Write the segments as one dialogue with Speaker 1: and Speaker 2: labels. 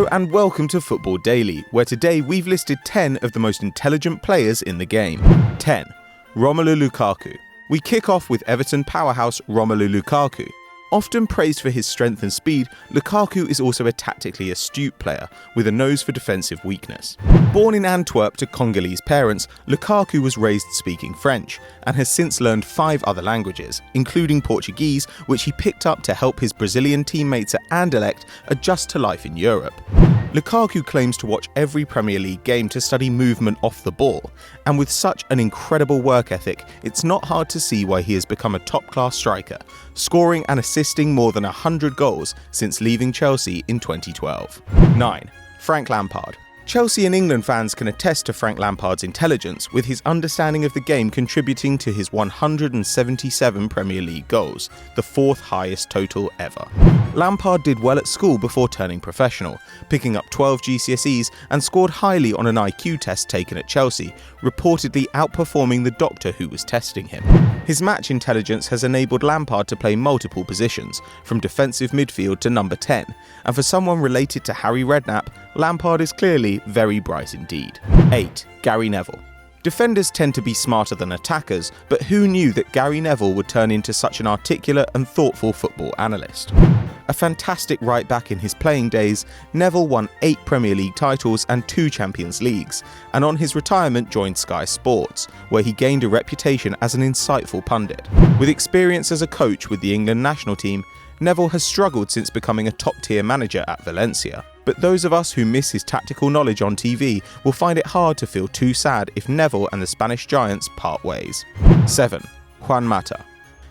Speaker 1: Hello and welcome to Football Daily, where today we've listed 10 of the most intelligent players in the game. 10. Romelu Lukaku. We kick off with Everton powerhouse Romelu Lukaku. Often praised for his strength and speed, Lukaku is also a tactically astute player with a nose for defensive weakness. Born in Antwerp to Congolese parents, Lukaku was raised speaking French and has since learned 5 other languages, including Portuguese, which he picked up to help his Brazilian teammates at Anderlecht adjust to life in Europe. Lukaku claims to watch every Premier League game to study movement off the ball, and with such an incredible work ethic, it's not hard to see why he has become a top-class striker, scoring and assisting more than 100 goals since leaving Chelsea in 2012. 9. Frank Lampard. Chelsea and England fans can attest to Frank Lampard's intelligence, with his understanding of the game contributing to his 177 Premier League goals, the 4th highest total ever. Lampard did well at school before turning professional, picking up 12 GCSEs and scored highly on an IQ test taken at Chelsea, reportedly outperforming the doctor who was testing him. His match intelligence has enabled Lampard to play multiple positions, from defensive midfield to number 10, and for someone related to Harry Redknapp, Lampard is clearly very bright indeed. 8. Gary Neville. Defenders tend to be smarter than attackers, but who knew that Gary Neville would turn into such an articulate and thoughtful football analyst? A fantastic right-back in his playing days, Neville won 8 Premier League titles and 2 Champions Leagues, and on his retirement joined Sky Sports, where he gained a reputation as an insightful pundit. With experience as a coach with the England national team, Neville has struggled since becoming a top-tier manager at Valencia. But those of us who miss his tactical knowledge on TV will find it hard to feel too sad if Neville and the Spanish Giants part ways. 7. Juan Mata.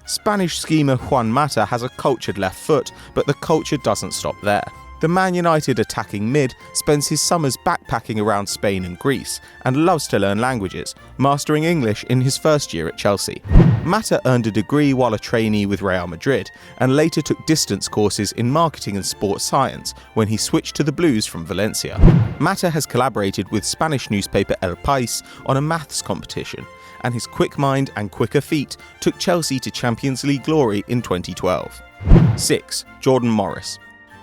Speaker 1: Spanish schemer Juan Mata has a cultured left foot, but the culture doesn't stop there. The Man United attacking mid spends his summers backpacking around Spain and Greece and loves to learn languages, mastering English in his first year at Chelsea. Mata earned a degree while a trainee with Real Madrid and later took distance courses in marketing and sports science when he switched to the Blues from Valencia. Mata has collaborated with Spanish newspaper El País on a maths competition, and his quick mind and quicker feet took Chelsea to Champions League glory in 2012. 6. Jordan Morris.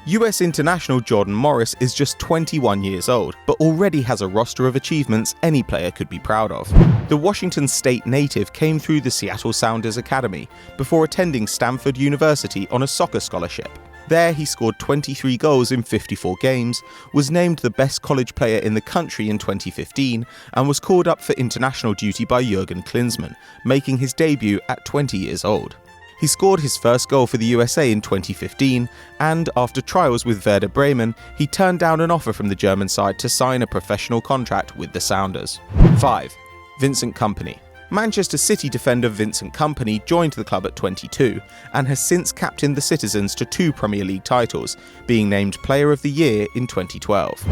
Speaker 1: US international Jordan Morris is just 21 years old, but already has a roster of achievements any player could be proud of. The Washington State native came through the Seattle Sounders Academy before attending Stanford University on a soccer scholarship. There he scored 23 goals in 54 games, was named the best college player in the country in 2015, and was called up for international duty by Jurgen Klinsmann, making his debut at 20 years old. He scored his first goal for the USA in 2015, and after trials with Werder Bremen, he turned down an offer from the German side to sign a professional contract with the Sounders. 5. Vincent Kompany. Manchester City defender Vincent Kompany joined the club at 22 and has since captained the Citizens to 2 Premier League titles, being named Player of the Year in 2012.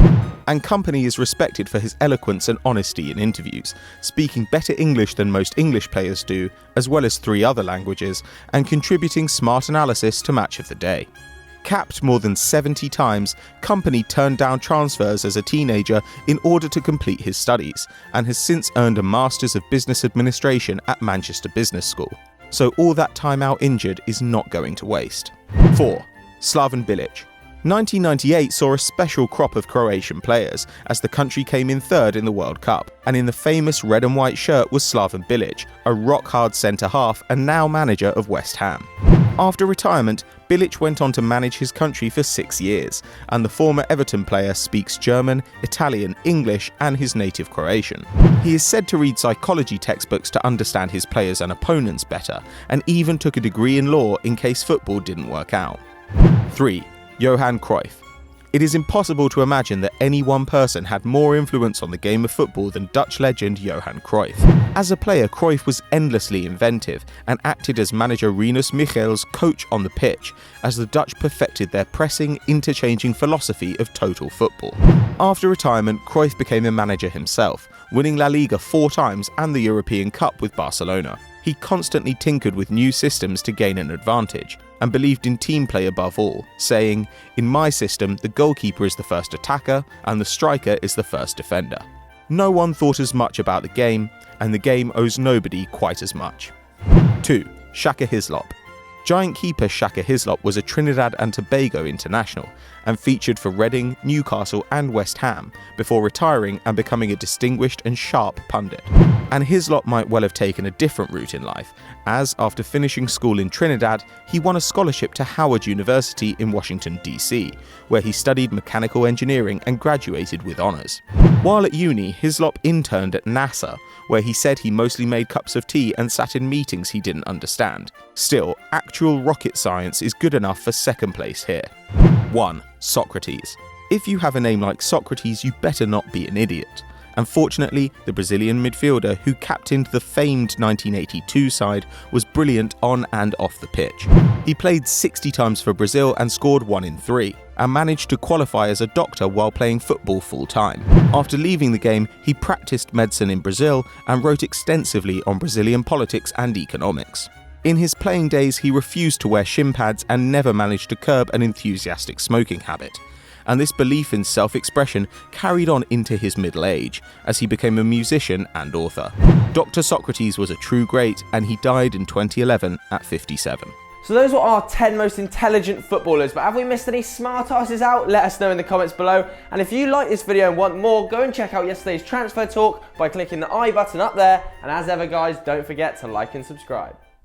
Speaker 1: And Kompany is respected for his eloquence and honesty in interviews, speaking better English than most English players do, as well as 3 other languages, and contributing smart analysis to Match of the Day. Capped more than 70 times, Kompany turned down transfers as a teenager in order to complete his studies, and has since earned a Masters of Business Administration at Manchester Business School. So all that time out injured is not going to waste. 4. Slaven Bilic. 1998 saw a special crop of Croatian players as the country came in 3rd in the World Cup, and in the famous red and white shirt was Slaven Bilic, a rock-hard centre-half and now manager of West Ham. After retirement, Bilic went on to manage his country for 6 years, and the former Everton player speaks German, Italian, English and his native Croatian. He is said to read psychology textbooks to understand his players and opponents better, and even took a degree in law in case football didn't work out. 3. Johan Cruyff. It is impossible to imagine that any one person had more influence on the game of football than Dutch legend Johan Cruyff. As a player, Cruyff was endlessly inventive and acted as manager Rinus Michel's coach on the pitch, as the Dutch perfected their pressing, interchanging philosophy of total football. After retirement, Cruyff became a manager himself, winning La Liga 4 times and the European Cup with Barcelona. He constantly tinkered with new systems to gain an advantage, and believed in team play above all, saying, "In my system, the goalkeeper is the first attacker and the striker is the first defender." No one thought as much about the game, and the game owes nobody quite as much. 2. Shaka Hislop. Giant keeper Shaka Hislop was a Trinidad and Tobago international and featured for Reading, Newcastle and West Ham before retiring and becoming a distinguished and sharp pundit. And Hislop might well have taken a different route in life, as after finishing school in Trinidad, he won a scholarship to Howard University in Washington, D.C., where he studied mechanical engineering and graduated with honours. While at uni, Hislop interned at NASA, where he said he mostly made cups of tea and sat in meetings he didn't understand. Still, actual rocket science is good enough for second place here. 1. Socrates. If you have a name like Socrates, you better not be an idiot. Unfortunately, the Brazilian midfielder who captained the famed 1982 side was brilliant on and off the pitch. He played 60 times for Brazil and scored 1 in 3, and managed to qualify as a doctor while playing football full-time. After leaving the game, he practiced medicine in Brazil and wrote extensively on Brazilian politics and economics. In his playing days, he refused to wear shin pads and never managed to curb an enthusiastic smoking habit. And this belief in self-expression carried on into his middle age, as he became a musician and author. Dr. Socrates was a true great, and he died in 2011 at 57.
Speaker 2: So those were our 10 most intelligent footballers, but have we missed any smart asses out? Let us know in the comments below. And if you like this video and want more, go and check out yesterday's transfer talk by clicking the I button up there. And as ever guys, don't forget to like and subscribe.